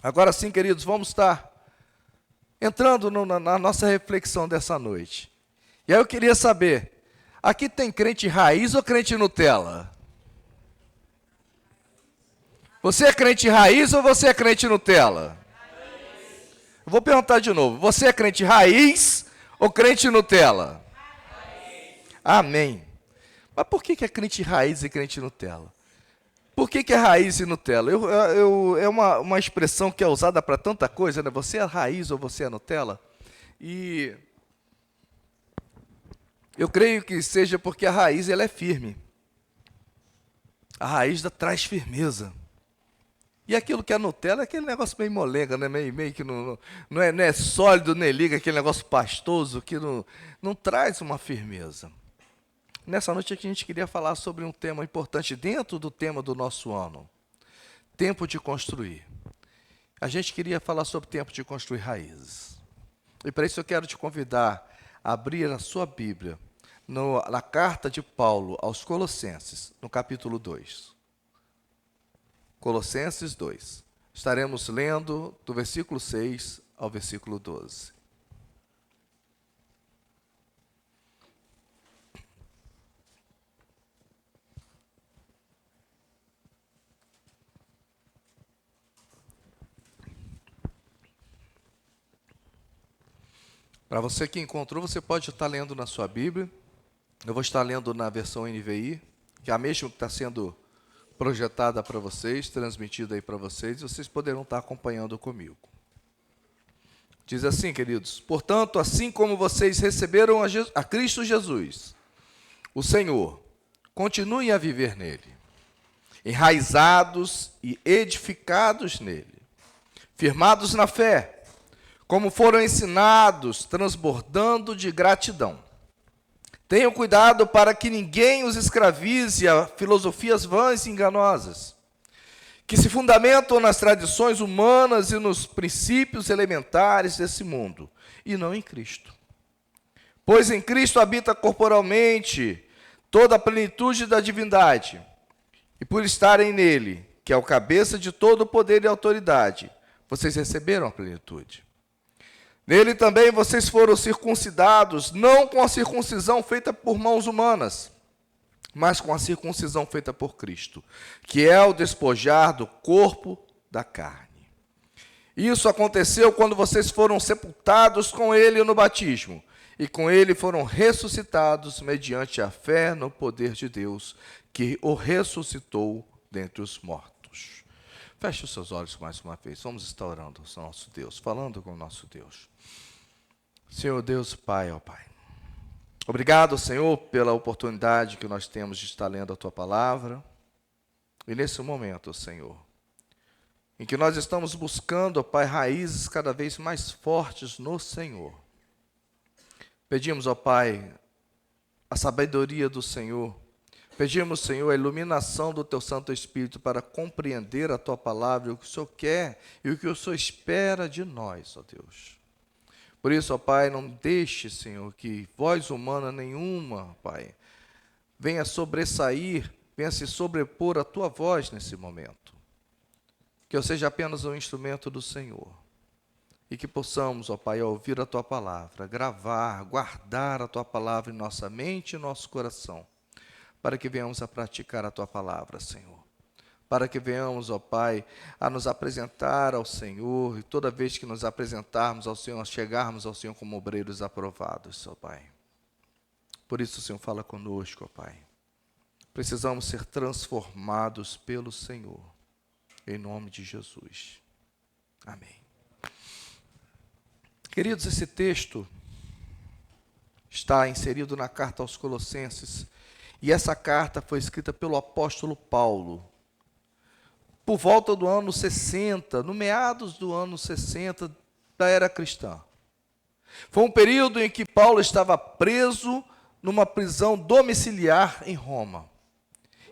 Agora sim, queridos, vamos estar entrando na nossa reflexão dessa noite. E aí eu queria saber, aqui tem crente raiz ou crente Nutella? Você é crente raiz ou você é crente Nutella? Eu vou perguntar de novo, você é crente raiz ou crente Nutella? Amém. Mas por que é crente raiz e crente Nutella? Por que é raiz e Nutella? É uma expressão que é usada para tanta coisa, né? Você é raiz ou você é Nutella? E eu creio que seja porque a raiz ela é firme. A raiz traz firmeza. E aquilo que é Nutella é aquele negócio meio molenga, né? meio que não é sólido, nem liga, aquele negócio pastoso que não traz uma firmeza. Nessa noite aqui a gente queria falar sobre um tema importante dentro do tema do nosso ano. Tempo de construir. A gente queria falar sobre o tempo de construir raízes. E para isso eu quero te convidar a abrir a sua Bíblia na carta de Paulo aos Colossenses, no capítulo 2. Colossenses 2. Estaremos lendo do versículo 6 ao versículo 12. Para você que encontrou, você pode estar lendo na sua Bíblia. Eu vou estar lendo na versão NVI, que é a mesma que está sendo projetada para vocês, transmitida aí para vocês, e vocês poderão estar acompanhando comigo. Diz assim, queridos: portanto, assim como vocês receberam a Cristo Jesus, o Senhor, continuem a viver nele, enraizados e edificados nele, firmados na fé, como foram ensinados, transbordando de gratidão. Tenham cuidado para que ninguém os escravize a filosofias vãs e enganosas, que se fundamentam nas tradições humanas e nos princípios elementares desse mundo, e não em Cristo. Pois em Cristo habita corporalmente toda a plenitude da divindade, e por estarem nele, que é o cabeça de todo o poder e autoridade, vocês receberam a plenitude. Nele também vocês foram circuncidados, não com a circuncisão feita por mãos humanas, mas com a circuncisão feita por Cristo, que é o despojar do corpo da carne. Isso aconteceu quando vocês foram sepultados com ele no batismo, e com ele foram ressuscitados mediante a fé no poder de Deus, que o ressuscitou dentre os mortos. Feche os seus olhos mais uma vez. Vamos estar orando ao nosso Deus, falando com o nosso Deus. Senhor Deus, Pai, ó Pai. Obrigado, Senhor, pela oportunidade que nós temos de estar lendo a Tua Palavra. E nesse momento, Senhor, em que nós estamos buscando, ó Pai, raízes cada vez mais fortes no Senhor. Pedimos, ó Pai, a sabedoria do Senhor. Pedimos, Senhor, a iluminação do Teu Santo Espírito para compreender a Tua Palavra, o que o Senhor quer e o que o Senhor espera de nós, ó Deus. Por isso, ó Pai, não deixe, Senhor, que voz humana nenhuma, Pai, venha sobressair, venha se sobrepor a Tua voz nesse momento. Que eu seja apenas um instrumento do Senhor. E que possamos, ó Pai, ouvir a Tua Palavra, gravar, guardar a Tua Palavra em nossa mente e nosso coração, para que venhamos a praticar a Tua Palavra, Senhor. Para que venhamos, ó Pai, a nos apresentar ao Senhor, e toda vez que nos apresentarmos ao Senhor, chegarmos ao Senhor como obreiros aprovados, ó Pai. Por isso, Senhor, fala conosco, ó Pai. Precisamos ser transformados pelo Senhor, em nome de Jesus. Amém. Queridos, esse texto está inserido na carta aos Colossenses, e essa carta foi escrita pelo apóstolo Paulo, por volta do ano 60, no meados do ano 60 da era cristã. Foi um período em que Paulo estava preso numa prisão domiciliar em Roma.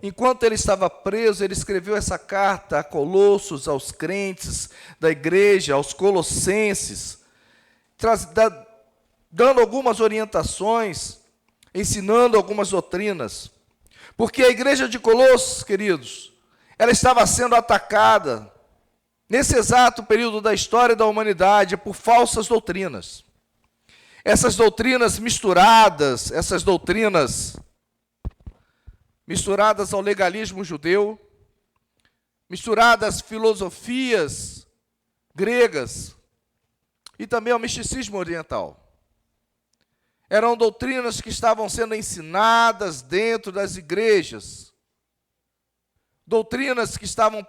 Enquanto ele estava preso, ele escreveu essa carta a Colossos, aos crentes da igreja, aos colossenses, dando algumas orientações, ensinando algumas doutrinas. Porque a igreja de Colossos, queridos, ela estava sendo atacada nesse exato período da história da humanidade, por falsas doutrinas. Essas doutrinas misturadas ao legalismo judeu, misturadas às filosofias gregas e também ao misticismo oriental. Eram doutrinas que estavam sendo ensinadas dentro das igrejas. Doutrinas que estavam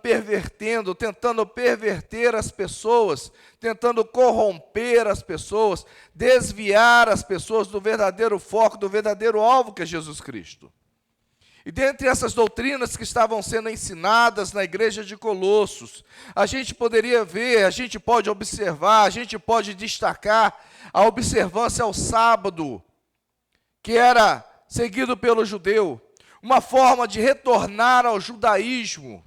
tentando perverter as pessoas, tentando corromper as pessoas, desviar as pessoas do verdadeiro foco, do verdadeiro alvo que é Jesus Cristo. E dentre essas doutrinas que estavam sendo ensinadas na igreja de Colossos, a gente poderia ver, a gente pode observar, a gente pode destacar a observância ao sábado, que era seguido pelo judeu, uma forma de retornar ao judaísmo.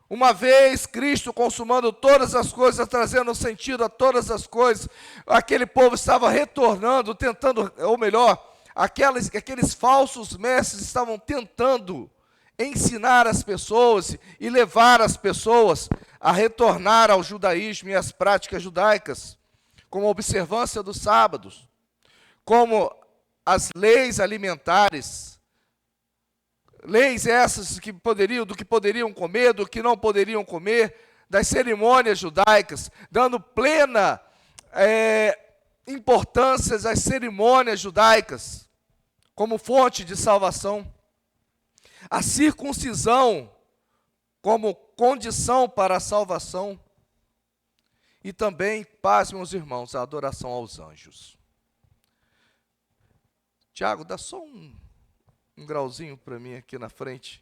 Uma vez Cristo consumando todas as coisas, trazendo sentido a todas as coisas, aquele povo estava retornando, tentando, ou melhor, aqueles falsos mestres estavam tentando ensinar as pessoas e levar as pessoas a retornar ao judaísmo e às práticas judaicas, como a observância dos sábados, como as leis alimentares, leis essas do que poderiam comer, do que não poderiam comer, das cerimônias judaicas, dando plena importância às cerimônias judaicas, como fonte de salvação. A circuncisão como condição para a salvação. E também, paz, meus irmãos, a adoração aos anjos. Tiago, dá só um grauzinho para mim aqui na frente.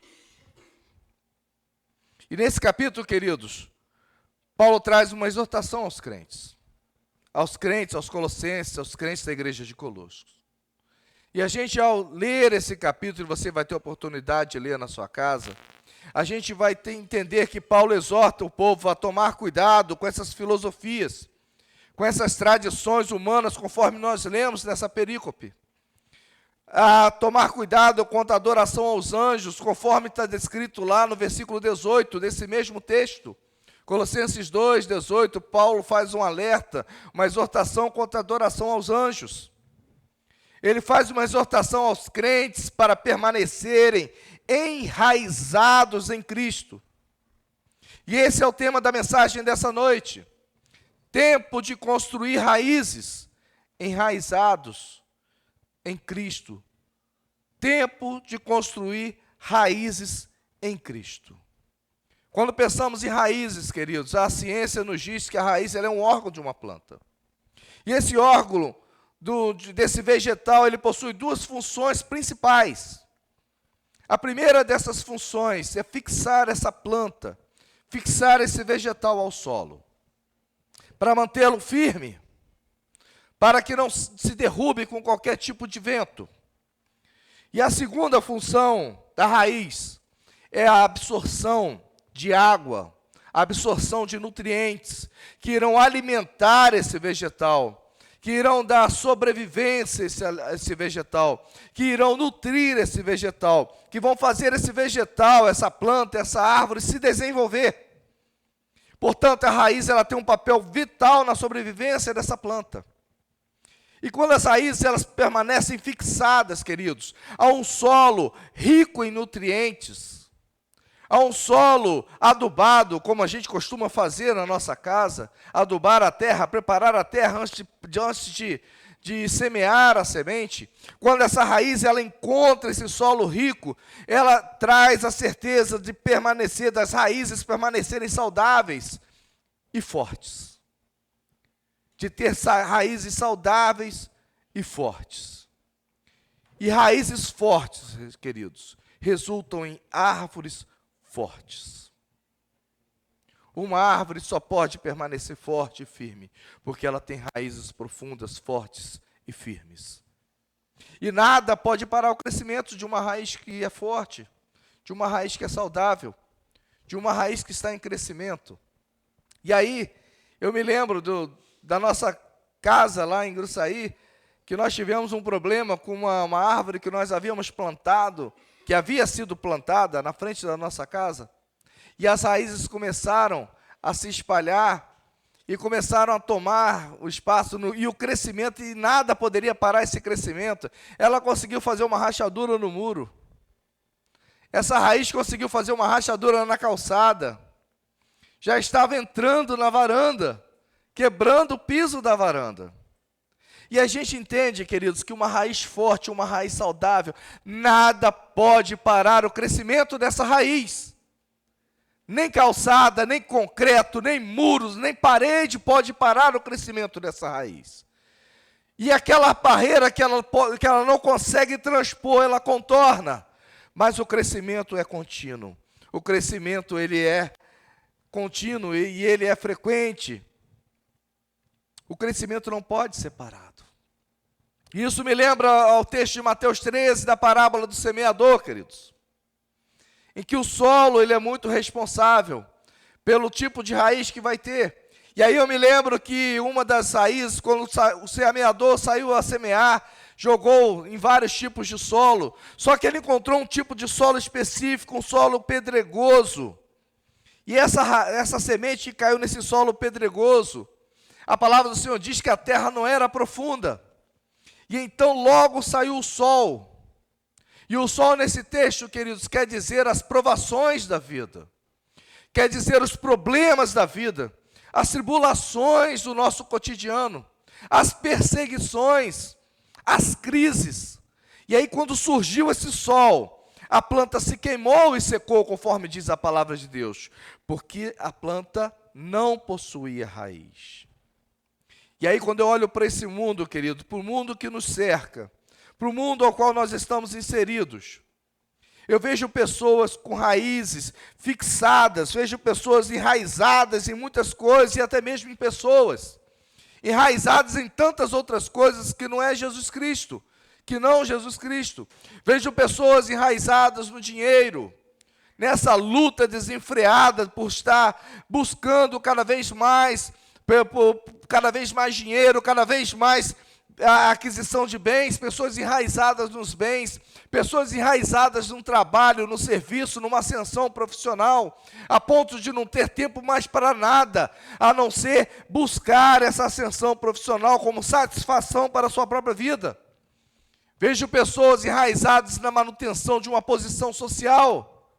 E nesse capítulo, queridos, Paulo traz uma exortação aos crentes, aos colossenses, aos crentes da igreja de Colossos. E a gente, ao ler esse capítulo, você vai ter a oportunidade de ler na sua casa, a gente vai entender que Paulo exorta o povo a tomar cuidado com essas filosofias, com essas tradições humanas, conforme nós lemos nessa perícope. A tomar cuidado quanto à adoração aos anjos, conforme está descrito lá no versículo 18, desse mesmo texto. Colossenses 2, 18, Paulo faz um alerta, uma exortação contra a adoração aos anjos. Ele faz uma exortação aos crentes para permanecerem enraizados em Cristo. E esse é o tema da mensagem dessa noite. Tempo de construir raízes, enraizados em Cristo. Tempo de construir raízes em Cristo. Quando pensamos em raízes, queridos, a ciência nos diz que a raiz ela é um órgão de uma planta. E esse órgão desse vegetal, ele possui duas funções principais. A primeira dessas funções é fixar essa planta, fixar esse vegetal ao solo, para mantê-lo firme, para que não se derrube com qualquer tipo de vento. E a segunda função da raiz é a absorção de água, a absorção de nutrientes, que irão alimentar esse vegetal, que irão dar sobrevivência a esse vegetal, que irão nutrir esse vegetal, que vão fazer esse vegetal, essa planta, essa árvore se desenvolver. Portanto, a raiz ela tem um papel vital na sobrevivência dessa planta. E quando as raízes elas permanecem fixadas, queridos, a um solo rico em nutrientes, a um solo adubado, como a gente costuma fazer na nossa casa, adubar a terra, preparar a terra antes de semear a semente. Quando essa raiz ela encontra esse solo rico, ela traz a certeza de permanecer, das raízes permanecerem saudáveis e fortes. De ter raízes saudáveis e fortes. E raízes fortes, queridos, resultam em árvores fortes. Uma árvore só pode permanecer forte e firme, porque ela tem raízes profundas, fortes e firmes. E nada pode parar o crescimento de uma raiz que é forte, de uma raiz que é saudável, de uma raiz que está em crescimento. E aí, eu me lembro da nossa casa lá em Gruçaí, que nós tivemos um problema com uma árvore que nós havíamos plantado, que havia sido plantada na frente da nossa casa, e as raízes começaram a se espalhar e começaram a tomar o espaço e o crescimento, e nada poderia parar esse crescimento. Ela conseguiu fazer uma rachadura no muro. Essa raiz conseguiu fazer uma rachadura na calçada. Já estava entrando na varanda, quebrando o piso da varanda. E a gente entende, queridos, que uma raiz forte, uma raiz saudável, nada pode parar o crescimento dessa raiz. Nem calçada, nem concreto, nem muros, nem parede pode parar o crescimento dessa raiz. E aquela barreira que ela não consegue transpor, ela contorna. Mas o crescimento é contínuo. O crescimento, ele é contínuo e ele é frequente. O crescimento não pode ser parado. Isso me lembra ao texto de Mateus 13, da parábola do semeador, queridos. Em que o solo, ele é muito responsável pelo tipo de raiz que vai ter. E aí eu me lembro que uma das raízes, quando o semeador saiu a semear, jogou em vários tipos de solo, só que ele encontrou um tipo de solo específico, um solo pedregoso. E essa semente caiu nesse solo pedregoso. A palavra do Senhor diz que a terra não era profunda. E então logo saiu o sol. E o sol nesse texto, queridos, quer dizer as provações da vida. Quer dizer os problemas da vida. As tribulações do nosso cotidiano. As perseguições. As crises. E aí quando surgiu esse sol, a planta se queimou e secou, conforme diz a palavra de Deus. Porque a planta não possuía raiz. E aí quando eu olho para esse mundo, querido, para o mundo que nos cerca, para o mundo ao qual nós estamos inseridos, eu vejo pessoas com raízes fixadas, vejo pessoas enraizadas em muitas coisas e até mesmo em pessoas, enraizadas em tantas outras coisas que não é Jesus Cristo, que não Jesus Cristo. Vejo pessoas enraizadas no dinheiro, nessa luta desenfreada por estar buscando cada vez mais dinheiro, cada vez mais a aquisição de bens, pessoas enraizadas nos bens, pessoas enraizadas num trabalho, no serviço, numa ascensão profissional, a ponto de não ter tempo mais para nada, a não ser buscar essa ascensão profissional como satisfação para a sua própria vida. Vejo pessoas enraizadas na manutenção de uma posição social,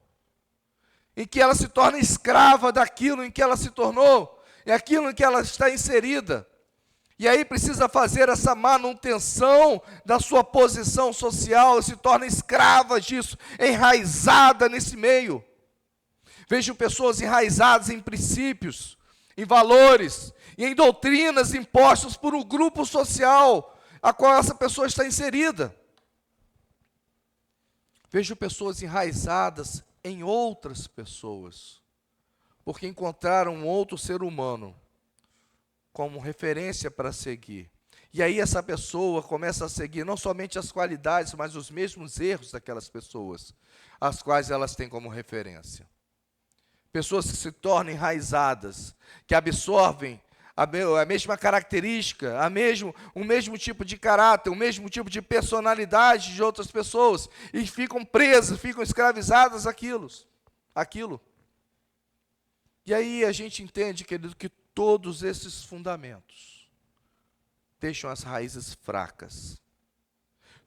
em que ela se torna escrava daquilo em que ela se tornou, e aquilo em que ela está inserida. E aí precisa fazer essa manutenção da sua posição social, se torna escrava disso, enraizada nesse meio. Vejo pessoas enraizadas em princípios, em valores, e em doutrinas impostas por um grupo social a qual essa pessoa está inserida. Vejo pessoas enraizadas em outras pessoas, porque encontraram um outro ser humano como referência para seguir. E aí essa pessoa começa a seguir não somente as qualidades, mas os mesmos erros daquelas pessoas, as quais elas têm como referência. Pessoas que se tornam enraizadas, que absorvem a mesma característica, o mesmo tipo de caráter, o mesmo tipo de personalidade de outras pessoas, e ficam presas, ficam escravizadas àquilo. E aí a gente entende, querido, que todos esses fundamentos deixam as raízes fracas.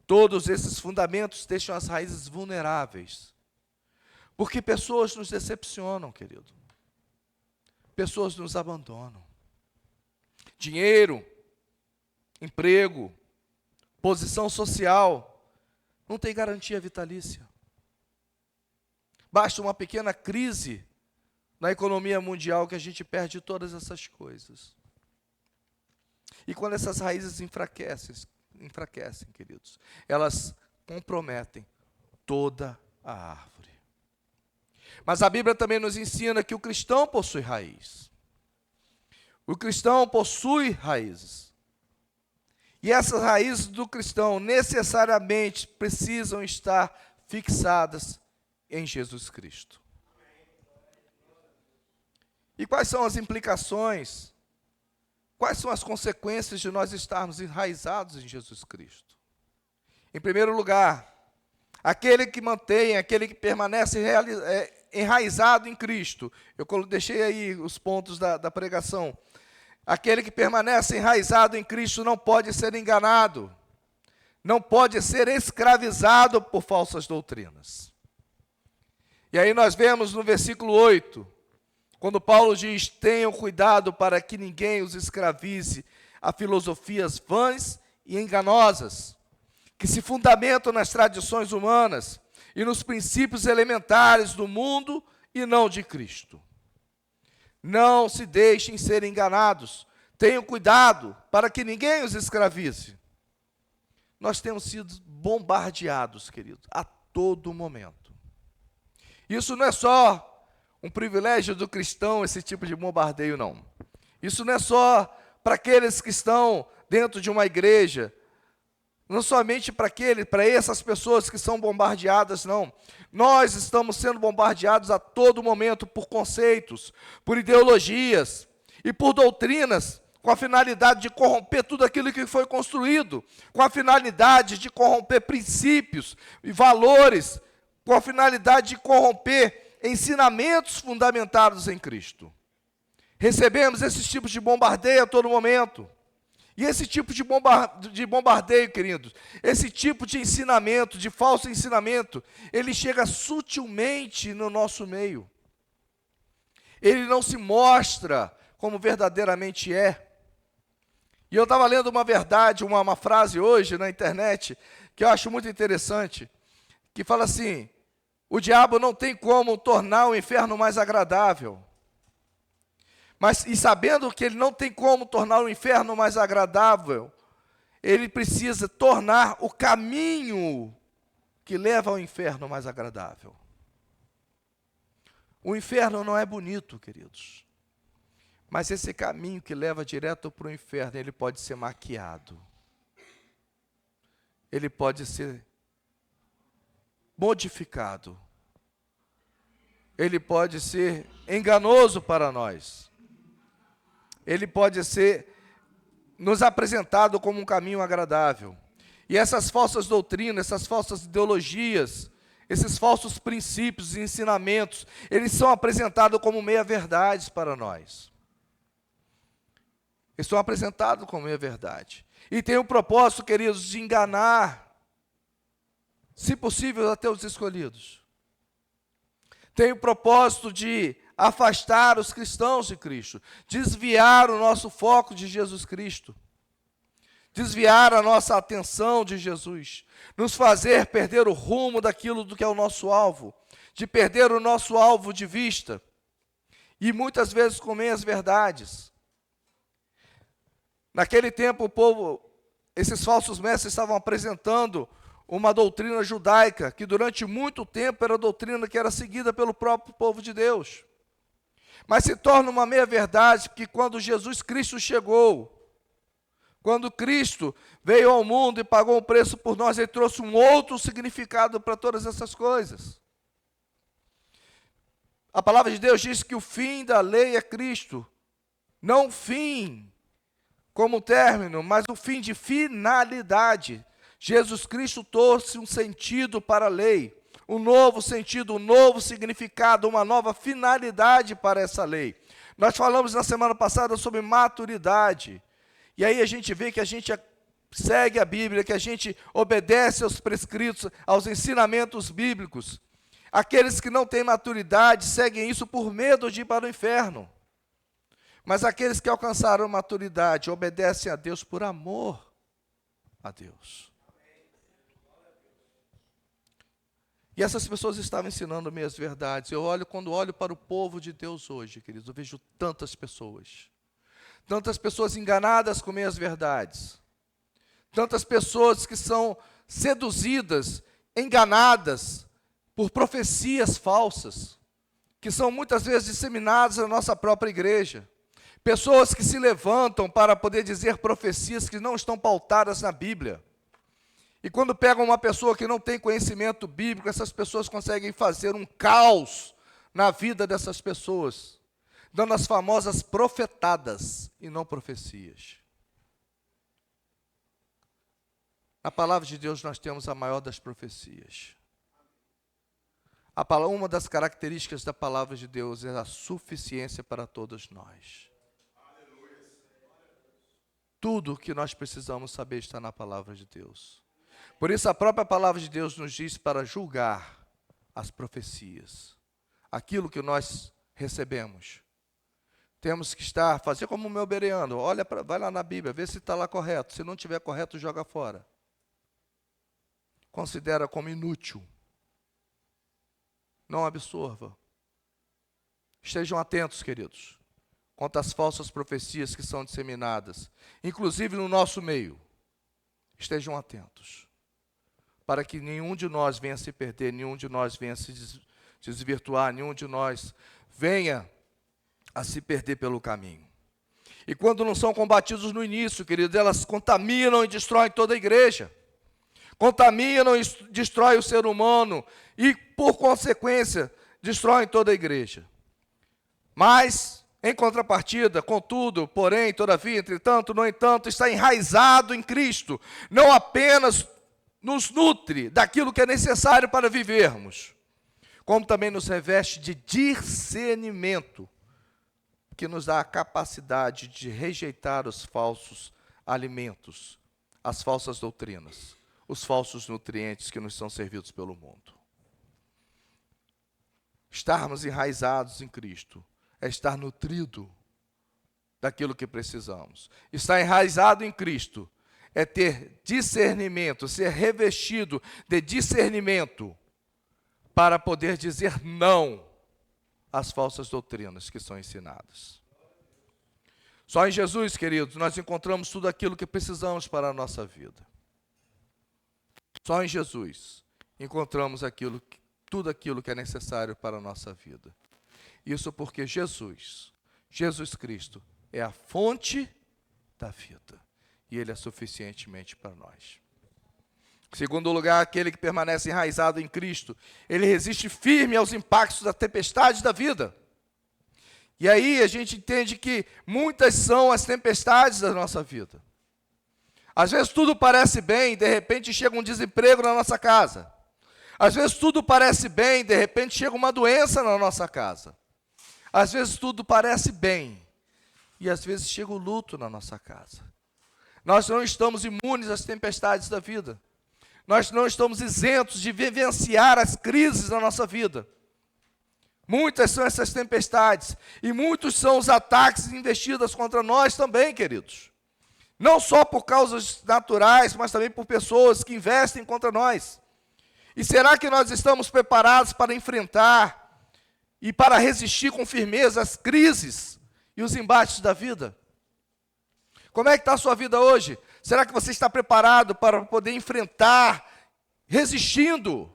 Todos esses fundamentos deixam as raízes vulneráveis. Porque pessoas nos decepcionam, querido. Pessoas nos abandonam. Dinheiro, emprego, posição social, não tem garantia vitalícia. Basta uma pequena crise na economia mundial que a gente perde todas essas coisas. E quando essas raízes enfraquecem, queridos, elas comprometem toda a árvore. Mas a Bíblia também nos ensina que o cristão possui raiz. O cristão possui raízes. E essas raízes do cristão necessariamente precisam estar fixadas em Jesus Cristo. E quais são as implicações? Quais são as consequências de nós estarmos enraizados em Jesus Cristo? Em primeiro lugar, aquele que mantém, aquele que permanece enraizado em Cristo. Eu deixei aí os pontos da pregação. Aquele que permanece enraizado em Cristo não pode ser enganado, não pode ser escravizado por falsas doutrinas. E aí nós vemos no versículo 8, quando Paulo diz: tenham cuidado para que ninguém os escravize a filosofias vãs e enganosas, que se fundamentam nas tradições humanas e nos princípios elementares do mundo e não de Cristo. Não se deixem ser enganados. Tenham cuidado para que ninguém os escravize. Nós temos sido bombardeados, queridos, a todo momento. Isso não é só um privilégio do cristão, esse tipo de bombardeio, não. Isso não é só para aqueles que estão dentro de uma igreja, não somente para essas pessoas que são bombardeadas, não. Nós estamos sendo bombardeados a todo momento por conceitos, por ideologias e por doutrinas, com a finalidade de corromper tudo aquilo que foi construído, com a finalidade de corromper princípios e valores, com a finalidade de corromper ensinamentos fundamentados em Cristo. Recebemos esses tipos de bombardeio a todo momento. E esse tipo de bombardeio, queridos, esse tipo de ensinamento, de falso ensinamento, ele chega sutilmente no nosso meio. Ele não se mostra como verdadeiramente é. E eu estava lendo uma verdade, uma frase hoje na internet, que eu acho muito interessante, que fala assim: o diabo não tem como tornar o inferno mais agradável. Mas, e sabendo que ele não tem como tornar o inferno mais agradável, ele precisa tornar o caminho que leva ao inferno mais agradável. O inferno não é bonito, queridos. Mas esse caminho que leva direto para o inferno, ele pode ser maquiado. Ele pode ser modificado. Ele pode ser enganoso para nós. Ele pode ser nos apresentado como um caminho agradável. E essas falsas doutrinas, essas falsas ideologias, esses falsos princípios e ensinamentos, eles são apresentados como meia-verdades para nós. Eles são apresentados como meia-verdade. E tem o propósito, queridos, de enganar, se possível, até os escolhidos. Tem o propósito de afastar os cristãos de Cristo, desviar o nosso foco de Jesus Cristo, desviar a nossa atenção de Jesus, nos fazer perder o rumo daquilo do que é o nosso alvo, de perder o nosso alvo de vista, e muitas vezes com meias verdades. Naquele tempo, o povo, esses falsos mestres estavam apresentando uma doutrina judaica, que durante muito tempo era a doutrina que era seguida pelo próprio povo de Deus. Mas se torna uma meia-verdade, que quando Jesus Cristo chegou, quando Cristo veio ao mundo e pagou um preço por nós, ele trouxe um outro significado para todas essas coisas. A palavra de Deus diz que o fim da lei é Cristo. Não o fim como término, mas o fim de finalidade. Jesus Cristo trouxe um sentido para a lei, um novo sentido, um novo significado, uma nova finalidade para essa lei. Nós falamos na semana passada sobre maturidade, e aí a gente vê que a gente segue a Bíblia, que a gente obedece aos prescritos, aos ensinamentos bíblicos. Aqueles que não têm maturidade seguem isso por medo de ir para o inferno. Mas aqueles que alcançaram maturidade obedecem a Deus por amor a Deus. E essas pessoas estavam ensinando meias verdades. Quando olho para o povo de Deus hoje, queridos, eu vejo tantas pessoas enganadas com meias verdades, tantas pessoas que são seduzidas, enganadas por profecias falsas, que são muitas vezes disseminadas na nossa própria igreja. Pessoas que se levantam para poder dizer profecias que não estão pautadas na Bíblia. E quando pegam uma pessoa que não tem conhecimento bíblico, essas pessoas conseguem fazer um caos na vida dessas pessoas, dando as famosas profetadas e não profecias. Na palavra de Deus nós temos a maior das profecias. Uma das características da palavra de Deus é a suficiência para todos nós. Tudo o que nós precisamos saber está na palavra de Deus. Por isso a própria palavra de Deus nos diz para julgar as profecias. Aquilo que nós recebemos. Temos que fazer como o meu bereano, vai lá na Bíblia, vê se está lá correto. Se não estiver correto, joga fora. Considera como inútil. Não absorva. Estejam atentos, queridos, quanto às falsas profecias que são disseminadas, inclusive no nosso meio. Estejam atentos, para que nenhum de nós venha se perder, nenhum de nós venha se desvirtuar, nenhum de nós venha a se perder pelo caminho. E quando não são combatidos no início, queridos, elas contaminam e destroem toda a igreja. Contaminam e destroem o ser humano e, por consequência, destroem toda a igreja. Mas, em contrapartida, contudo, porém, todavia, entretanto, no entanto, está enraizado em Cristo, não apenas nos nutre daquilo que é necessário para vivermos, como também nos reveste de discernimento, que nos dá a capacidade de rejeitar os falsos alimentos, as falsas doutrinas, os falsos nutrientes que nos são servidos pelo mundo. Estarmos enraizados em Cristo é estar nutrido daquilo que precisamos. Estar enraizado em Cristo é ter discernimento, ser revestido de discernimento para poder dizer não às falsas doutrinas que são ensinadas. Só em Jesus, queridos, nós encontramos tudo aquilo que precisamos para a nossa vida. Só em Jesus encontramos tudo aquilo que é necessário para a nossa vida. Isso porque Jesus Cristo, é a fonte da vida. E Ele é suficientemente para nós. Em segundo lugar, aquele que permanece enraizado em Cristo, ele resiste firme aos impactos da tempestade da vida. E aí a gente entende que muitas são as tempestades da nossa vida. Às vezes tudo parece bem, de repente chega um desemprego na nossa casa. Às vezes tudo parece bem, de repente chega uma doença na nossa casa. Às vezes tudo parece bem, e às vezes chega o luto na nossa casa. Nós não estamos imunes às tempestades da vida. Nós não estamos isentos de vivenciar as crises da nossa vida. Muitas são essas tempestades, e muitos são os ataques investidos contra nós também, queridos. Não só por causas naturais, mas também por pessoas que investem contra nós. E será que nós estamos preparados para enfrentar e para resistir com firmeza às crises e os embates da vida? Como é que está a sua vida hoje? Será que você está preparado para poder enfrentar, resistindo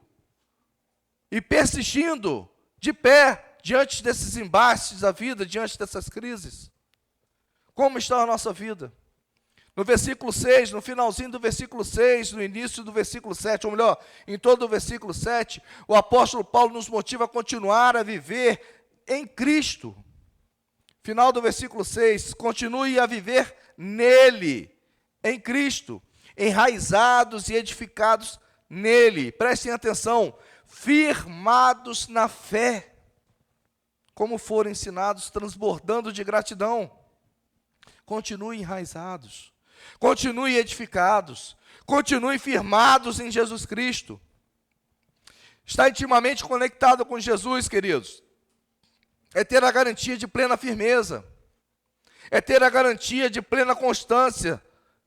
e persistindo de pé diante desses embates da vida, diante dessas crises? Como está a nossa vida? No versículo 6, no finalzinho do versículo 6, no início do versículo 7, ou melhor, em todo o versículo 7, o apóstolo Paulo nos motiva a continuar a viver em Cristo. Final do versículo 6, continue a viver nele, em Cristo, enraizados e edificados nele. Prestem atenção, firmados na fé, como foram ensinados, transbordando de gratidão. Continue enraizados. Continue edificados, continue firmados em Jesus Cristo. Estar intimamente conectado com Jesus, queridos, é ter a garantia de plena firmeza, é ter a garantia de plena constância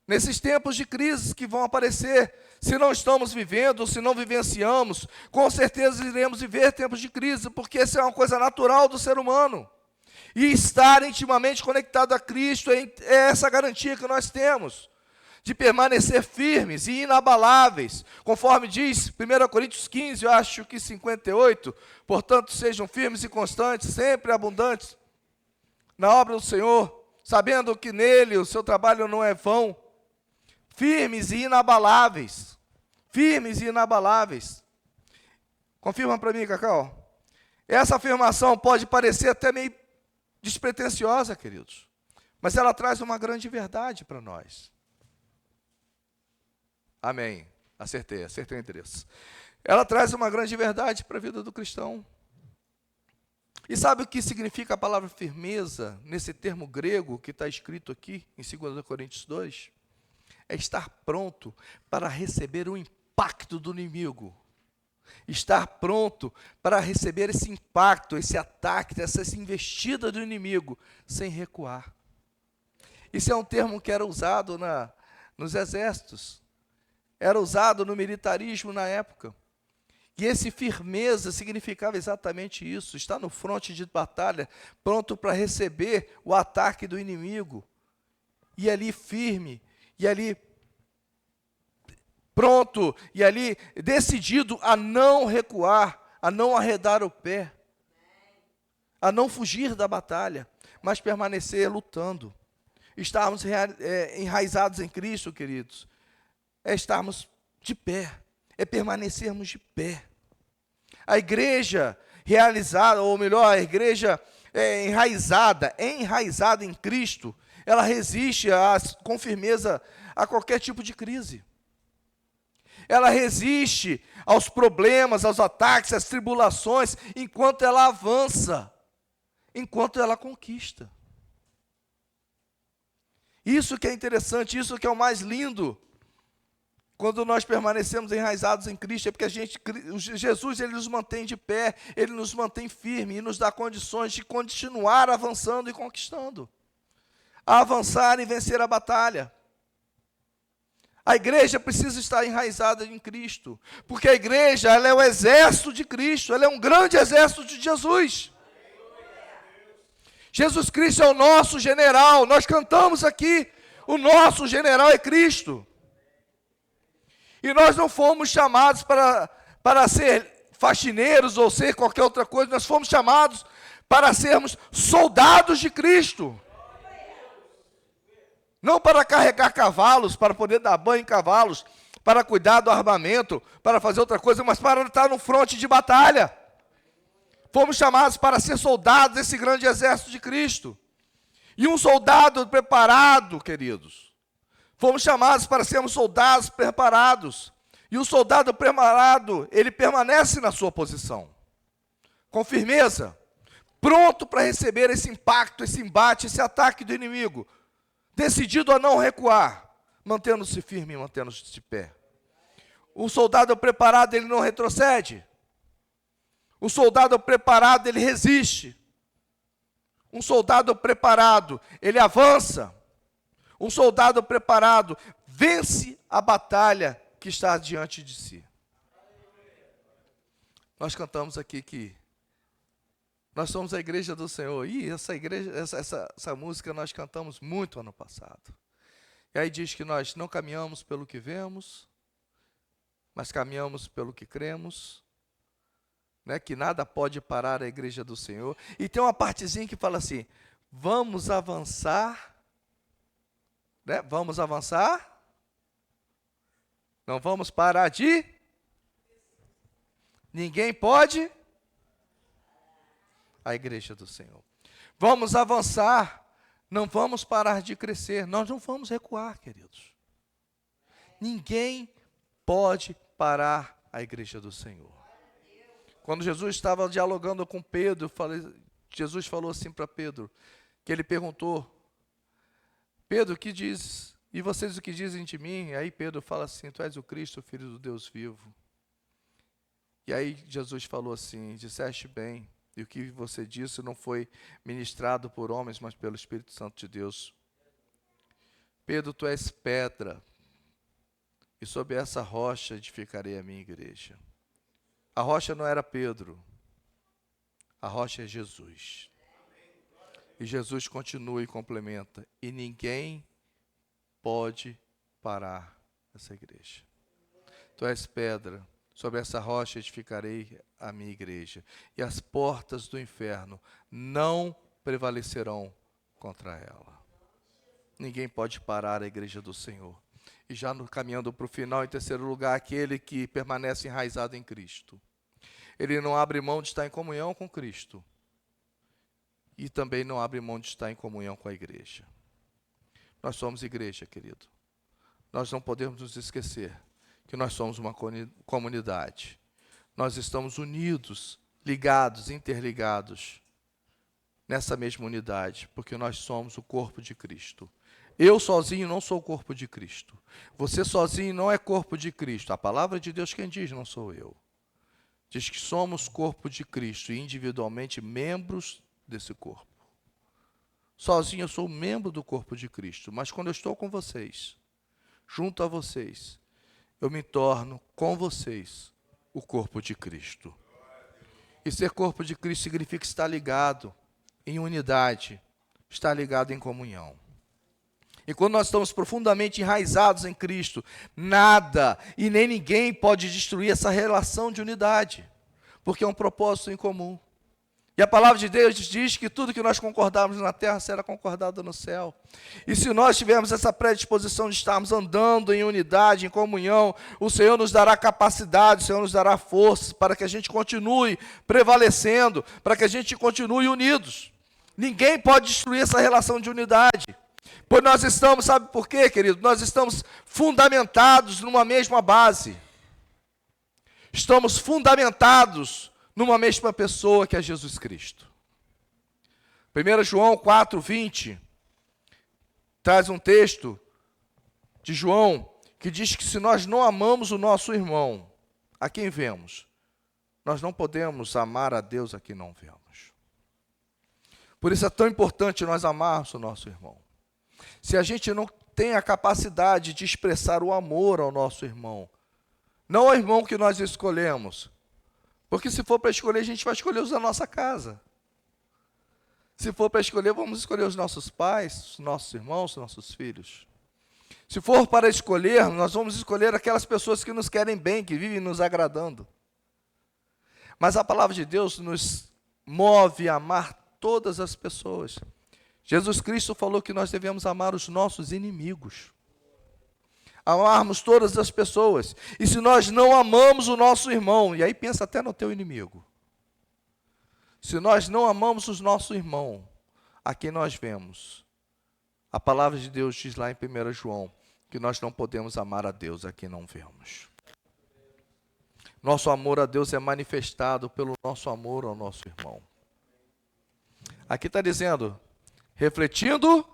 nesses tempos de crise que vão aparecer. Se não estamos vivendo, se não vivenciamos, com certeza iremos viver tempos de crise, porque essa é uma coisa natural do ser humano. E estar intimamente conectado a Cristo é essa garantia que nós temos, de permanecer firmes e inabaláveis, conforme diz 1 Coríntios 15, eu acho que 58, portanto sejam firmes e constantes, sempre abundantes na obra do Senhor, sabendo que nele o seu trabalho não é vão, firmes e inabaláveis, confirma para mim, Cacau, essa afirmação pode parecer até meio despretensiosa, queridos, mas ela traz uma grande verdade para nós. Amém. Acertei o endereço. Ela traz uma grande verdade para a vida do cristão. E sabe o que significa a palavra firmeza, nesse termo grego que está escrito aqui, em 2 Coríntios 2? É estar pronto para receber o impacto do inimigo. Estar pronto para receber esse impacto, esse ataque, essa investida do inimigo, sem recuar. Isso é um termo que era usado nos exércitos, era usado no militarismo na época. E esse firmeza significava exatamente isso, estar no fronte de batalha, pronto para receber o ataque do inimigo, e ali firme, e ali pronto, e ali decidido a não recuar, a não arredar o pé, a não fugir da batalha, mas permanecer lutando. Estarmos enraizados em Cristo, queridos, é estarmos de pé, é permanecermos de pé. A igreja realizada, ou melhor, a igreja enraizada em Cristo, ela resiste com firmeza a qualquer tipo de crise. Ela resiste aos problemas, aos ataques, às tribulações, enquanto ela avança, enquanto ela conquista. Isso que é interessante, isso que é o mais lindo. Quando nós permanecemos enraizados em Cristo, é porque Jesus, ele nos mantém de pé, ele nos mantém firme e nos dá condições de continuar avançando e conquistando. A avançar e vencer a batalha. A igreja precisa estar enraizada em Cristo, porque a igreja, ela é o exército de Cristo, ela é um grande exército de Jesus. Jesus Cristo é o nosso general, nós cantamos aqui, o nosso general é Cristo. E nós não fomos chamados para ser faxineiros ou ser qualquer outra coisa, nós fomos chamados para sermos soldados de Cristo. Não para carregar cavalos, para poder dar banho em cavalos, para cuidar do armamento, para fazer outra coisa, mas para estar no fronte de batalha. Fomos chamados para ser soldados desse grande exército de Cristo. E um soldado preparado, queridos, fomos chamados para sermos soldados preparados. E o soldado preparado, ele permanece na sua posição, com firmeza, pronto para receber esse impacto, esse embate, esse ataque do inimigo, decidido a não recuar, mantendo-se firme e mantendo-se de pé. O soldado preparado, ele não retrocede. O soldado preparado, ele resiste. Um soldado preparado, ele avança. Um soldado preparado vence a batalha que está diante de si. Nós cantamos aqui que nós somos a igreja do Senhor. E essa música nós cantamos muito ano passado. E aí diz que nós não caminhamos pelo que vemos, mas caminhamos pelo que cremos, né? Que nada pode parar a igreja do Senhor. E tem uma partezinha que fala assim: vamos avançar, né? Vamos avançar, não vamos parar de, ninguém pode, a igreja do Senhor. Vamos avançar, não vamos parar de crescer, nós não vamos recuar, queridos. Ninguém pode parar a igreja do Senhor. Quando Jesus estava dialogando com Pedro, Jesus falou assim para Pedro, que ele perguntou: Pedro, o que diz? E vocês o que dizem de mim? E aí Pedro fala assim: tu és o Cristo, filho do Deus vivo. E aí Jesus falou assim: disseste bem, e o que você disse não foi ministrado por homens, mas pelo Espírito Santo de Deus. Pedro, tu és pedra, e sobre essa rocha edificarei a minha igreja. A rocha não era Pedro, a rocha é Jesus. E Jesus continua e complementa: e ninguém pode parar essa igreja. Tu és pedra, sobre essa rocha edificarei a minha igreja, e as portas do inferno não prevalecerão contra ela. Ninguém pode parar a igreja do Senhor. E já caminhando para o final, em terceiro lugar, aquele que permanece enraizado em Cristo. Ele não abre mão de estar em comunhão com Cristo. E também não abre mão de estar em comunhão com a igreja. Nós somos igreja, querido. Nós não podemos nos esquecer que nós somos uma comunidade. nós estamos unidos, ligados, interligados nessa mesma unidade, porque nós somos o corpo de Cristo. Eu sozinho não sou o corpo de Cristo. Você sozinho não é corpo de Cristo. A palavra de Deus quem diz, não sou eu. Diz que somos corpo de Cristo e individualmente membros desse corpo. Sozinho eu sou membro do corpo de Cristo, mas quando eu estou com vocês, junto a vocês, eu me torno com vocês o corpo de Cristo. E ser corpo de Cristo significa estar ligado em unidade, estar ligado em comunhão. E quando nós estamos profundamente enraizados em Cristo, nada e nem ninguém pode destruir essa relação de unidade, porque é um propósito em comum. E a palavra de Deus diz que tudo que nós concordarmos na terra será concordado no céu. E se nós tivermos essa predisposição de estarmos andando em unidade, em comunhão, o Senhor nos dará capacidade, o Senhor nos dará força para que a gente continue prevalecendo, para que a gente continue unidos. Ninguém pode destruir essa relação de unidade. Pois nós estamos, sabe por quê, querido? Nós estamos fundamentados numa mesma base. Estamos fundamentados numa mesma pessoa que é Jesus Cristo. 1 João 4:20 traz um texto de João que diz que se nós não amamos o nosso irmão, a quem vemos, nós não podemos amar a Deus a quem não vemos. Por isso é tão importante nós amarmos o nosso irmão. Se a gente não tem a capacidade de expressar o amor ao nosso irmão, não ao irmão que nós escolhemos, porque se for para escolher, a gente vai escolher os da nossa casa. Se for para escolher, vamos escolher os nossos pais, os nossos irmãos, os nossos filhos. Se for para escolher, nós vamos escolher aquelas pessoas que nos querem bem, que vivem nos agradando. Mas a palavra de Deus nos move a amar todas as pessoas. Jesus Cristo falou que nós devemos amar os nossos inimigos. Amarmos todas as pessoas. E se nós não amamos o nosso irmão, e aí pensa até no teu inimigo. Se nós não amamos o nosso irmão, a quem nós vemos, a palavra de Deus diz lá em 1 João, que nós não podemos amar a Deus a quem não vemos. Nosso amor a Deus é manifestado pelo nosso amor ao nosso irmão. Aqui está dizendo, refletindo,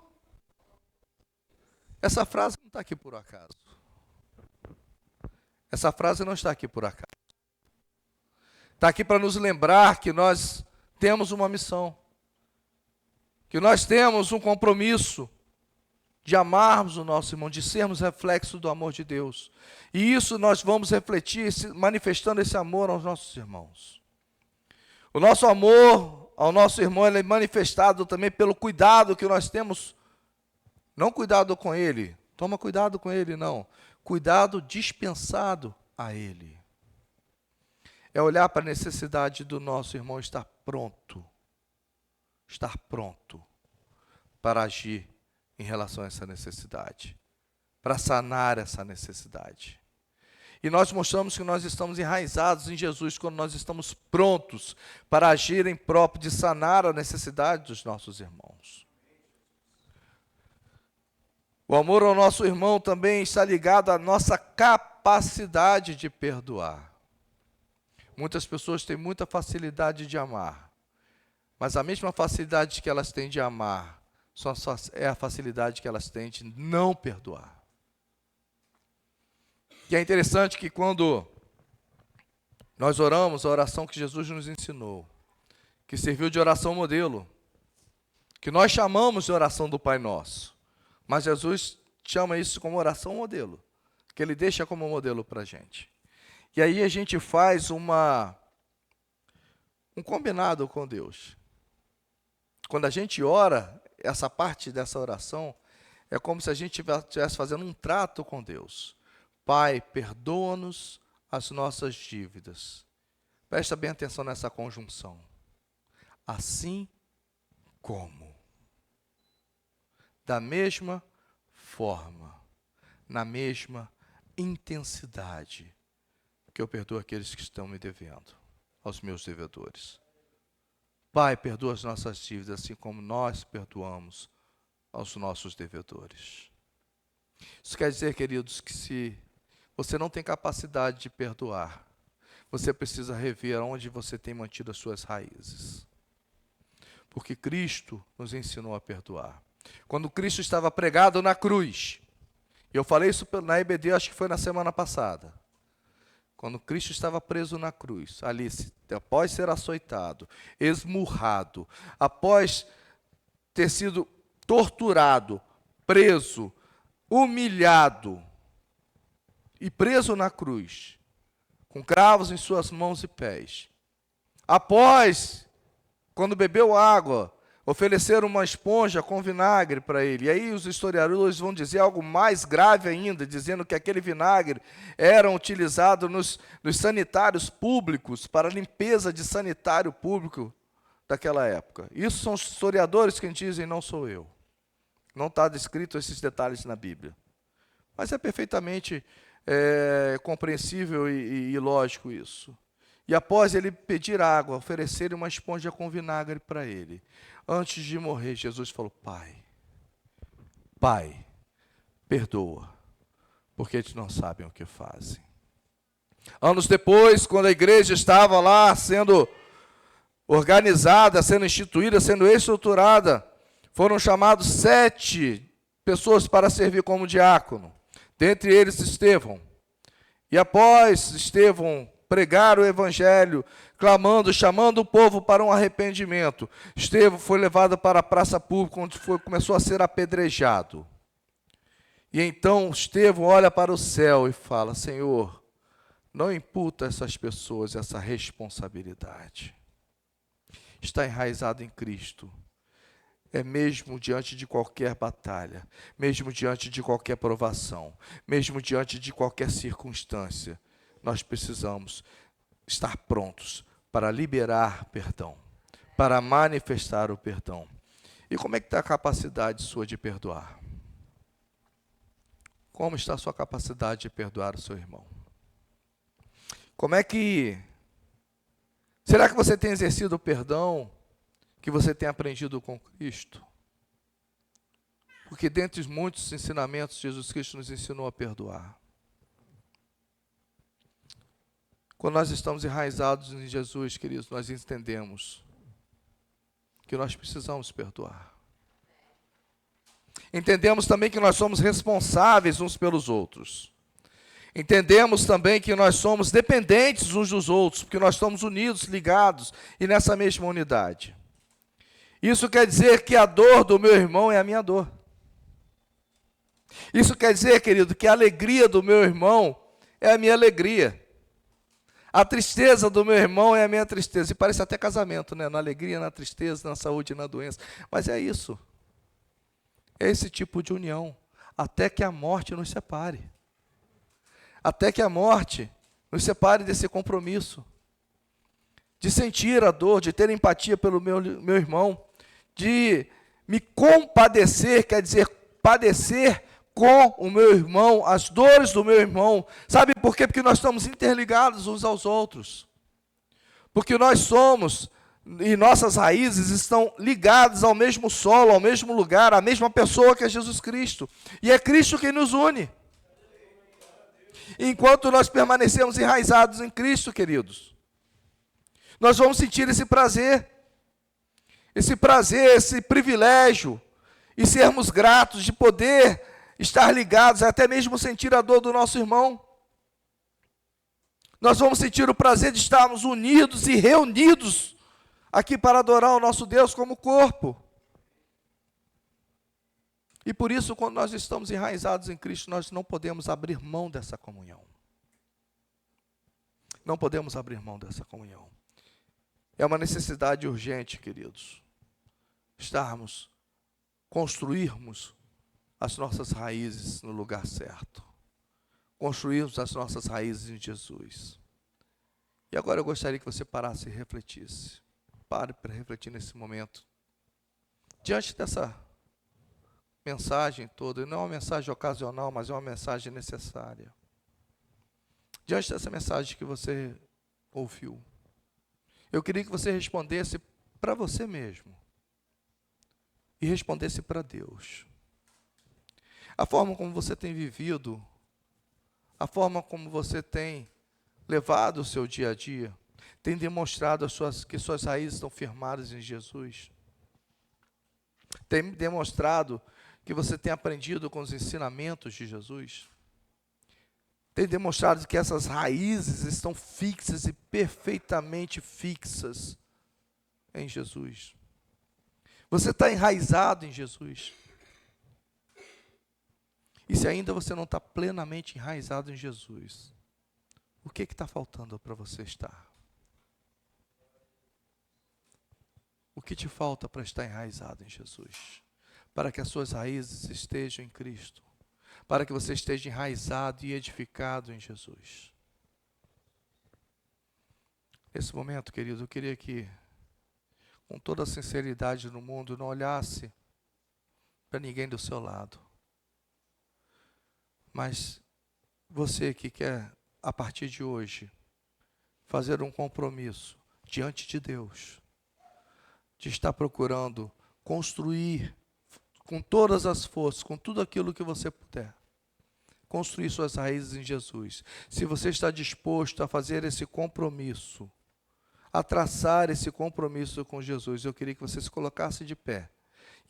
essa frase não está aqui por acaso. Essa frase não está aqui por acaso. Está aqui para nos lembrar que nós temos uma missão, que nós temos um compromisso de amarmos o nosso irmão, de sermos reflexo do amor de Deus. E isso nós vamos refletir, manifestando esse amor aos nossos irmãos. O nosso amor ao nosso irmão ele é manifestado também pelo cuidado que nós temos. Não cuidado com ele, toma cuidado com ele, não. Cuidado dispensado a ele. É olhar para a necessidade do nosso irmão estar pronto para agir em relação a essa necessidade, para sanar essa necessidade. E nós mostramos que nós estamos enraizados em Jesus quando nós estamos prontos para agir em prol de sanar a necessidade dos nossos irmãos. O amor ao nosso irmão também está ligado à nossa capacidade de perdoar. Muitas pessoas têm muita facilidade de amar, mas a mesma facilidade que elas têm de amar é a facilidade que elas têm de não perdoar. E é interessante que quando nós oramos a oração que Jesus nos ensinou, que serviu de oração modelo, que nós chamamos de oração do Pai Nosso, mas Jesus chama isso como oração modelo, que Ele deixa como modelo para a gente. E aí a gente faz um combinado com Deus. Quando a gente ora, essa parte dessa oração, é como se a gente estivesse fazendo um trato com Deus. Pai, perdoa-nos as nossas dívidas. Presta bem atenção nessa conjunção. Assim como. Da mesma forma, na mesma intensidade que eu perdoo aqueles que estão me devendo, aos meus devedores. Pai, perdoa as nossas dívidas, assim como nós perdoamos aos nossos devedores. Isso quer dizer, queridos, que se você não tem capacidade de perdoar, você precisa rever onde você tem mantido as suas raízes. Porque Cristo nos ensinou a perdoar. Quando Cristo estava pregado na cruz, e eu falei isso na EBD, acho que foi na semana passada. Quando Cristo estava preso na cruz, ali, após ser açoitado, esmurrado, após ter sido torturado, preso, humilhado e preso na cruz, com cravos em suas mãos e pés. Após, quando bebeu água, ofereceram uma esponja com vinagre para ele. E aí os historiadores vão dizer algo mais grave ainda, dizendo que aquele vinagre era utilizado nos sanitários públicos, para a limpeza de sanitário público daquela época. Isso são os historiadores que dizem, não sou eu. Não está descrito esses detalhes na Bíblia. Mas é perfeitamente compreensível e lógico isso. E após ele pedir água, oferecerem uma esponja com vinagre para ele, antes de morrer, Jesus falou, Pai, perdoa, porque eles não sabem o que fazem. Anos depois, quando a igreja estava lá sendo organizada, sendo instituída, sendo estruturada, foram chamados 7 pessoas para servir como diácono, dentre eles Estevão. E após Estevão pregar o evangelho, clamando, chamando o povo para um arrependimento, Estevão foi levado para a praça pública, onde começou a ser apedrejado. E então Estevão olha para o céu e fala, Senhor, não imputa a essas pessoas essa responsabilidade. Está enraizado em Cristo. É mesmo diante de qualquer batalha, mesmo diante de qualquer provação, mesmo diante de qualquer circunstância, nós precisamos estar prontos para liberar perdão, para manifestar o perdão. E como é que está a capacidade sua de perdoar? Como está a sua capacidade de perdoar o seu irmão? Como é que... Será que você tem exercido o perdão que você tem aprendido com Cristo? Porque dentre os muitos ensinamentos, Jesus Cristo nos ensinou a perdoar. Quando nós estamos enraizados em Jesus, queridos, nós entendemos que nós precisamos perdoar. Entendemos também que nós somos responsáveis uns pelos outros. Entendemos também que nós somos dependentes uns dos outros, porque nós estamos unidos, ligados e nessa mesma unidade. Isso quer dizer que a dor do meu irmão é a minha dor. Isso quer dizer, querido, que a alegria do meu irmão é a minha alegria. A tristeza do meu irmão é a minha tristeza. E parece até casamento, né? Na alegria, na tristeza, na saúde e na doença. Mas é isso. É esse tipo de união. Até que a morte nos separe. Até que a morte nos separe desse compromisso. De sentir a dor, de ter empatia pelo meu irmão. De me compadecer, quer dizer, padecer com o meu irmão, as dores do meu irmão. Sabe por quê? Porque nós estamos interligados uns aos outros. Porque nós somos, e nossas raízes estão ligadas ao mesmo solo, ao mesmo lugar, à mesma pessoa que é Jesus Cristo. E é Cristo quem nos une. Enquanto nós permanecemos enraizados em Cristo, queridos, nós vamos sentir esse prazer, esse privilégio, e sermos gratos de poder estar ligados, até mesmo sentir a dor do nosso irmão. Nós vamos sentir o prazer de estarmos unidos e reunidos aqui para adorar o nosso Deus como corpo. E por isso, quando nós estamos enraizados em Cristo, nós não podemos abrir mão dessa comunhão. Não podemos abrir mão dessa comunhão. É uma necessidade urgente, queridos, construirmos as nossas raízes no lugar certo. Construirmos as nossas raízes em Jesus. E agora eu gostaria que você parasse e refletisse. Pare para refletir nesse momento. Diante dessa mensagem toda, e não é uma mensagem ocasional, mas é uma mensagem necessária. Diante dessa mensagem que você ouviu, eu queria que você respondesse para você mesmo. E respondesse para Deus. A forma como você tem vivido, a forma como você tem levado o seu dia a dia? Tem demonstrado que suas raízes estão firmadas em Jesus? Tem demonstrado que você tem aprendido com os ensinamentos de Jesus? Tem demonstrado que essas raízes estão fixas e perfeitamente fixas em Jesus? Você está enraizado em Jesus? E se ainda você não está plenamente enraizado em Jesus, o que está faltando para você estar? O que te falta para estar enraizado em Jesus? Para que as suas raízes estejam em Cristo. Para que você esteja enraizado e edificado em Jesus. Nesse momento, querido, eu queria que, com toda a sinceridade no mundo, não olhasse para ninguém do seu lado. Mas você que quer, a partir de hoje, fazer um compromisso diante de Deus, de estar procurando construir com todas as forças, com tudo aquilo que você puder, construir suas raízes em Jesus. Se você está disposto a fazer esse compromisso, a traçar esse compromisso com Jesus, eu queria que você se colocasse de pé.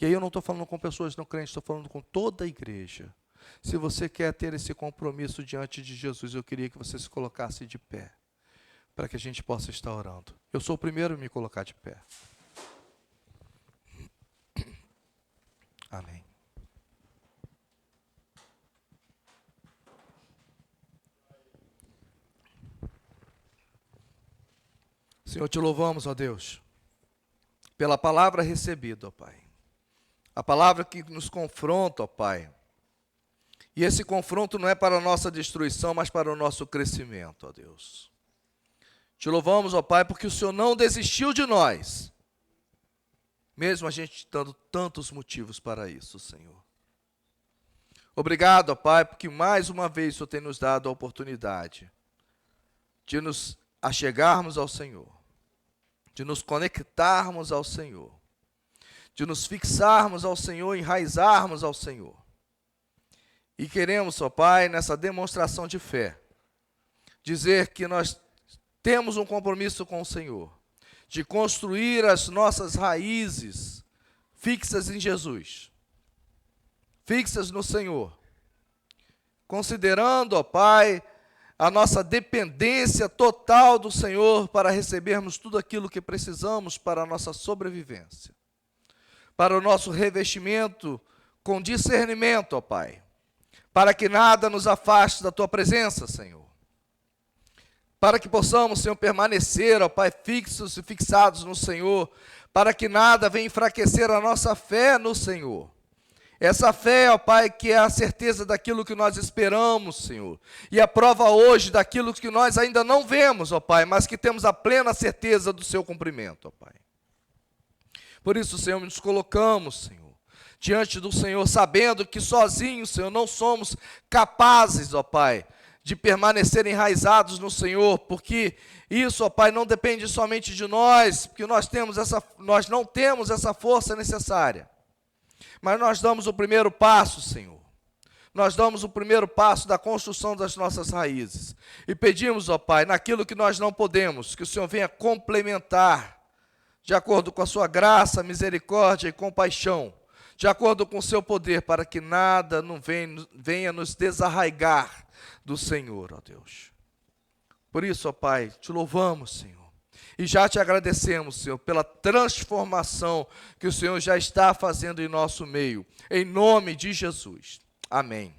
E aí eu não estou falando com pessoas não crentes, estou falando com toda a igreja. Se você quer ter esse compromisso diante de Jesus, eu queria que você se colocasse de pé, para que a gente possa estar orando. Eu sou o primeiro a me colocar de pé. Amém. Senhor, te louvamos, ó Deus, pela palavra recebida, ó Pai. A palavra que nos confronta, ó Pai. E esse confronto não é para a nossa destruição, mas para o nosso crescimento, ó Deus. Te louvamos, ó Pai, porque o Senhor não desistiu de nós, mesmo a gente dando tantos motivos para isso, Senhor. Obrigado, ó Pai, porque mais uma vez o Senhor tem nos dado a oportunidade de nos achegarmos ao Senhor, de nos conectarmos ao Senhor, de nos fixarmos ao Senhor, enraizarmos ao Senhor. E queremos, ó Pai, nessa demonstração de fé, dizer que nós temos um compromisso com o Senhor, de construir as nossas raízes fixas em Jesus, fixas no Senhor, considerando, ó Pai, a nossa dependência total do Senhor para recebermos tudo aquilo que precisamos para a nossa sobrevivência, para o nosso revestimento com discernimento, ó Pai, para que nada nos afaste da Tua presença, Senhor, para que possamos, Senhor, permanecer, ó Pai, fixos e fixados no Senhor, para que nada venha enfraquecer a nossa fé no Senhor. Essa fé, ó Pai, que é a certeza daquilo que nós esperamos, Senhor, e a prova hoje daquilo que nós ainda não vemos, ó Pai, mas que temos a plena certeza do seu cumprimento, ó Pai. Por isso, Senhor, nos colocamos, Senhor, diante do Senhor, sabendo que sozinhos, Senhor, não somos capazes, ó Pai, de permanecer enraizados no Senhor, porque isso, ó Pai, não depende somente de nós, porque nós não temos essa força necessária. Mas nós damos o primeiro passo, Senhor. Nós damos o primeiro passo da construção das nossas raízes. E pedimos, ó Pai, naquilo que nós não podemos, que o Senhor venha complementar, de acordo com a sua graça, misericórdia e compaixão, de acordo com o seu poder, para que nada não venha nos desarraigar do Senhor, ó Deus. Por isso, ó Pai, te louvamos, Senhor. E já te agradecemos, Senhor, pela transformação que o Senhor já está fazendo em nosso meio. Em nome de Jesus. Amém.